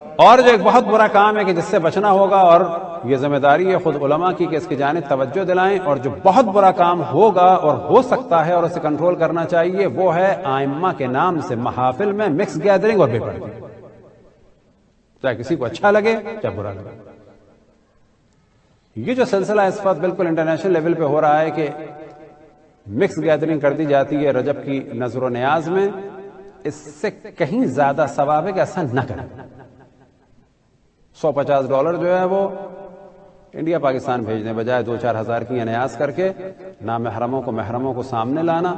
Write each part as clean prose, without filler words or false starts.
اور جو ایک بہت برا کام ہے کہ جس سے بچنا ہوگا، اور یہ ذمہ داری ہے خود علماء کی کہ اس کی جانب توجہ دلائیں، اور جو بہت برا کام ہوگا اور ہو سکتا ہے اور اسے کنٹرول کرنا چاہیے، وہ ہے ائمہ کے نام سے محافل میں مکس گیدرنگ اور بے پردگی، چاہے کسی کو اچھا لگے چاہے برا لگے۔ یہ جو سلسلہ اس وقت بالکل انٹرنیشنل لیول پہ ہو رہا ہے کہ مکس گیدرنگ کر دی جاتی ہے رجب کی نظر و نیاز میں، اس سے کہیں زیادہ ثواب ہے کہ ایسا نہ کریں۔ $150 جو ہے وہ انڈیا پاکستان بھیجنے بجائے 2-4 ہزار کی نیاز کر کے محرموں کو سامنے لانا،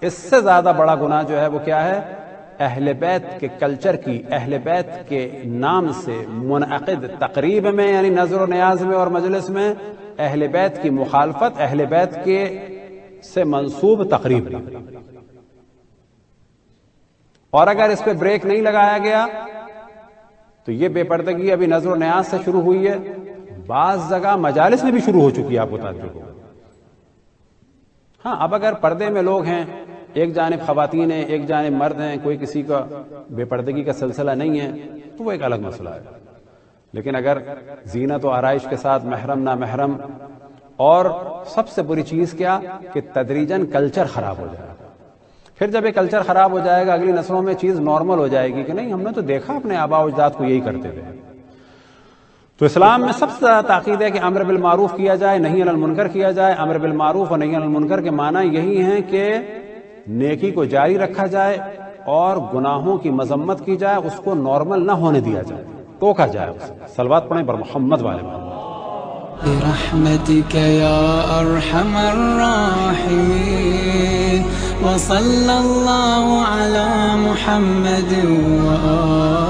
اس سے زیادہ بڑا گناہ جو ہے وہ کیا ہے؟ اہل بیت کے کلچر کی، اہل بیت کے نام سے منعقد تقریب میں، یعنی نظر و نیاز میں اور مجلس میں اہل بیت کی مخالفت، اہل بیت کے سے منسوب تقریب میں۔ اور اگر اس پہ بریک نہیں لگایا گیا تو یہ بے پردگی ابھی نظر و نیاز سے شروع ہوئی ہے، بعض جگہ مجالس میں بھی شروع ہو چکی ہے، آپ کو تعجب ہوگا۔ ہاں، اب اگر پردے میں لوگ ہیں، ایک جانب خواتین ہیں ایک جانب مرد ہیں، کوئی کسی کا بے پردگی کا سلسلہ نہیں ہے تو وہ ایک الگ مسئلہ ہے، لیکن اگر زینت و آرائش کے ساتھ محرم نہ محرم، اور سب سے بری چیز کیا کہ تدریجاً کلچر خراب ہو جائے گا۔ پھر جب یہ کلچر خراب ہو جائے گا، اگلی نسلوں میں چیز نارمل ہو جائے گی کہ نہیں، ہم نے تو دیکھا اپنے آباء و اجداد کو یہی کرتے تھے۔ تو اسلام میں سب سے زیادہ تاکید ہے کہ امر بالمعروف کیا جائے، نہی عن المنکر کیا جائے۔ امر بالمعروف اور نہی عن المنکر کے معنی یہی ہیں کہ نیکی کو جاری رکھا جائے اور گناہوں کی مذمت کی جائے، اس کو نارمل نہ ہونے دیا جائے، ٹوکا جائے اسے۔ صلوات پڑھیں بر محمد والے محمد۔ برحمتك يا أرحم الراحمين وصلى الله على محمد وآله